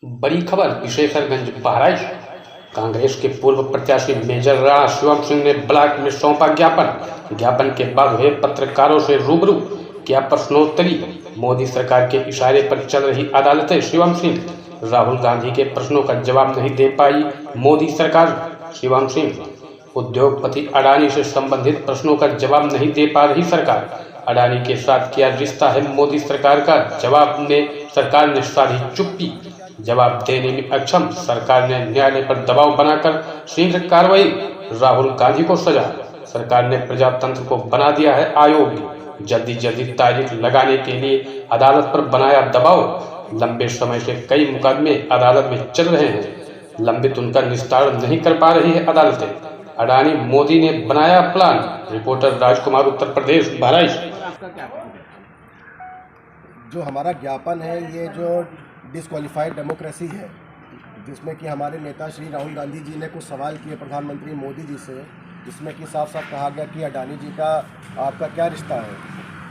बड़ी खबर विशेषरगंज बहराइच। कांग्रेस के पूर्व प्रत्याशी मेजर राणा शिवम सिंह ने ब्लॉक में सौंपा ज्ञापन के बाद हुए पत्रकारों से रूबरू किया प्रश्नोत्तरी। मोदी सरकार के इशारे पर चल रही अदालतें। शिवम सिंह, राहुल गांधी के प्रश्नों का जवाब नहीं दे पाई मोदी सरकार। शिवम सिंह, उद्योगपति अडानी से संबंधित प्रश्नों का जवाब नहीं दे पा रही सरकार। अडानी के साथ क्या रिश्ता है मोदी सरकार का? जवाब में सरकार ने साधी चुप्पी। जवाब देने में अक्षम सरकार ने न्यायालय पर दबाव बनाकर शीघ्र कार्रवाई। राहुल गांधी को सजा। सरकार ने प्रजातंत्र को बना दिया है अयोग्य। जल्दी तारीख लगाने के लिए अदालत पर बनाया दबाव। लंबे समय से कई मुकदमे अदालत में चल रहे हैं, लंबित उनका निस्तारण नहीं कर पा रही है अदालतें। अडानी मोदी ने बनाया प्लान। रिपोर्टर राजकुमार, उत्तर प्रदेश, बहराइच। जो हमारा ज्ञापन है, ये जो डिस्क्वालीफाइड डेमोक्रेसी है, जिसमें कि हमारे नेता श्री राहुल गांधी जी ने कुछ सवाल किए प्रधानमंत्री मोदी जी से, जिसमें कि साफ साफ कहा गया कि अडानी जी का आपका क्या रिश्ता है।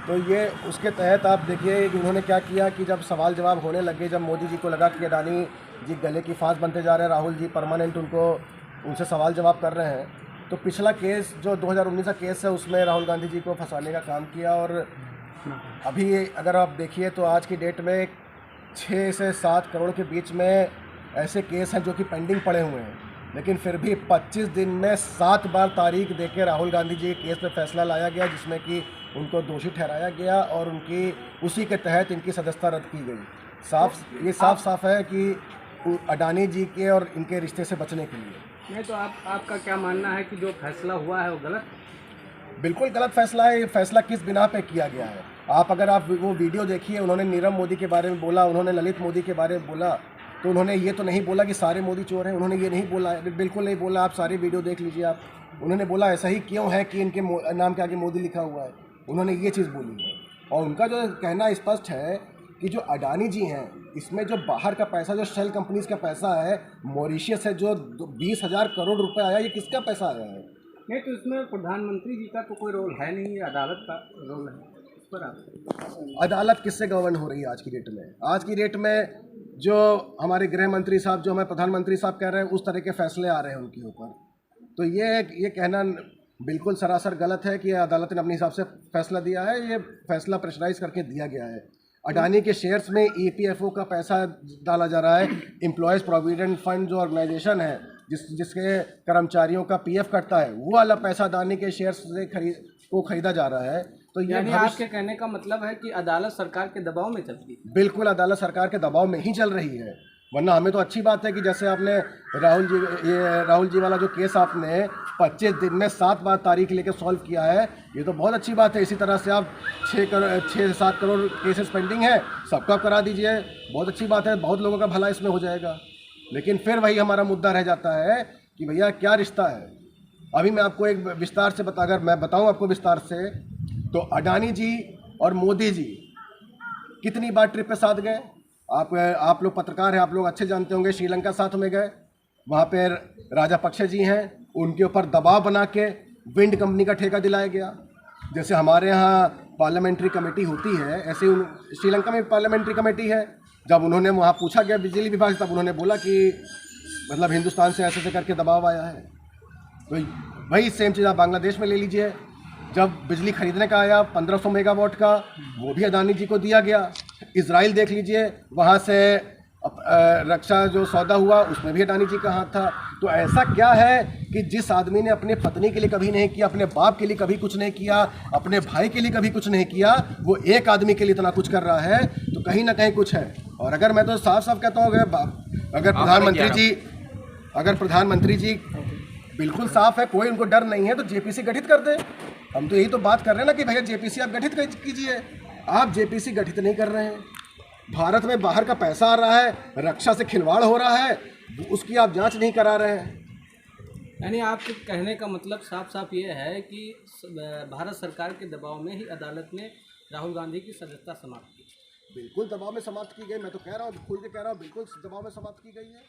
तो ये उसके तहत आप देखिए कि उन्होंने क्या किया कि जब सवाल जवाब होने लगे, जब मोदी जी को लगा कि अडानी जी गले की फांस बनते जा रहे हैं, राहुल जी परमानेंट उनसे सवाल जवाब कर रहे हैं, तो पिछला केस जो 2019 का केस है, उसमें राहुल गांधी जी को फंसाने का काम किया। और अभी अगर आप देखिए तो आज की डेट में 6 से 7 करोड़ के बीच में ऐसे केस हैं जो कि पेंडिंग पड़े हुए हैं, लेकिन फिर भी 25 दिन में 7 बार तारीख देके राहुल गांधी जी के केस पे फैसला लाया गया, जिसमें कि उनको दोषी ठहराया गया और उनकी उसी के तहत इनकी सदस्यता रद्द की गई। ये साफ है कि अडानी जी के और इनके रिश्ते से बचने के लिए। नहीं तो आपका क्या मानना है कि जो फैसला हुआ है वो गलत? बिल्कुल गलत फैसला है। ये फैसला किस बिना पे किया गया है? अगर आप वो वीडियो देखिए, उन्होंने नीरव मोदी के बारे में बोला, उन्होंने ललित मोदी के बारे में बोला, तो उन्होंने ये तो नहीं बोला कि सारे मोदी चोर हैं। उन्होंने ये नहीं बोला, बिल्कुल नहीं बोला। आप सारी वीडियो देख लीजिए आप। उन्होंने बोला ऐसा ही क्यों है कि इनके नाम के आगे मोदी लिखा हुआ है, उन्होंने ये चीज़ बोली है। और उनका जो कहना स्पष्ट है कि जो अडानी जी हैं, इसमें जो बाहर का पैसा, जो शेल कंपनीज का पैसा है, मॉरिशियस है, जो 20,000 करोड़ रुपए आया, ये किसका पैसा आया है? नहीं तो इसमें प्रधानमंत्री जी का तो कोई रोल है नहीं, ये अदालत का रोल है। इस पर अदालत किससे गवर्न हो रही है आज की डेट में? आज की डेट में जो हमारे गृह मंत्री साहब, जो हमारे प्रधानमंत्री साहब कह रहे हैं, उस तरह के फैसले आ रहे हैं उनके ऊपर। तो ये कहना बिल्कुल सरासर गलत है कि अदालत ने अपने हिसाब से फैसला दिया है। ये फैसला प्रेशराइज करके दिया गया है। अडानी के शेयर्स में EPFO का पैसा डाला जा रहा है। एम्प्लॉयज़ प्रोविडेंट फंड जो ऑर्गेनाइजेशन है, जिसके कर्मचारियों का PF कटता है, वो वाला पैसा अडानी के शेयर्स से खरीदा जा रहा है। तो ये आपके कहने का मतलब है कि अदालत सरकार के दबाव में चलती है? बिल्कुल, अदालत सरकार के दबाव में ही चल रही है। वरना हमें तो अच्छी बात है कि जैसे आपने राहुल जी वाला जो केस आपने 25 दिन में 7 बार तारीख लेके सॉल्व किया है, ये तो बहुत अच्छी बात है। इसी तरह से आप 6-7 करोड़ केसेस पेंडिंग है, सबका करा दीजिए, बहुत अच्छी बात है। बहुत लोगों का भला इसमें हो जाएगा। लेकिन फिर वही हमारा मुद्दा रह जाता है कि भैया क्या रिश्ता है। अभी मैं आपको एक विस्तार से अगर मैं बताऊं आपको विस्तार से, तो अडानी जी और मोदी जी कितनी बार ट्रिप पे साथ गए? आप लोग पत्रकार हैं, आप लोग अच्छे जानते होंगे। श्रीलंका साथ में गए, वहाँ पे राजापक्षे जी हैं, उनके ऊपर दबाव बना के विंड कंपनी का ठेका दिलाया गया। जैसे हमारे यहाँ पार्लियामेंट्री कमेटी होती है, ऐसे श्रीलंका में पार्लियामेंट्री कमेटी है। जब उन्होंने वहाँ पूछा गया बिजली विभाग, तब उन्होंने बोला कि मतलब हिंदुस्तान से ऐसे करके दबाव आया है। तो वही सेम चीज़ आप बांग्लादेश में ले लीजिए। जब बिजली खरीदने का आया 1500 मेगावाट का, वो भी अडानी जी को दिया गया। इजराइल देख लीजिए, वहाँ से रक्षा जो सौदा हुआ, उसमें भी अडानी जी का हाथ था। तो ऐसा क्या है कि जिस आदमी ने अपने पत्नी के लिए कभी नहीं किया, अपने बाप के लिए कभी कुछ नहीं किया, अपने भाई के लिए कभी कुछ नहीं किया, वो एक आदमी के लिए इतना कुछ कर रहा है, तो कहीं ना कहीं कुछ है। और अगर मैं तो साफ साफ कहता हूँ, अगर प्रधानमंत्री जी बिल्कुल साफ है, कोई उनको डर नहीं है, तो JPC गठित कर दे। हम तो यही तो बात कर रहे हैं ना कि भैया JPC आप गठित कीजिए। आप JPC गठित नहीं कर रहे हैं। भारत में बाहर का पैसा आ रहा है, रक्षा से खिलवाड़ हो रहा है, उसकी आप जांच नहीं करा रहे हैं। यानी आपके कहने का मतलब साफ साफ ये है कि भारत सरकार के दबाव में ही अदालत ने राहुल गांधी की सदस्यता समाप्त की? बिल्कुल दबाव में समाप्त की गई। मैं तो कह रहा हूँ, खुल के कह रहा हूँ, बिल्कुल दबाव में समाप्त की गई है।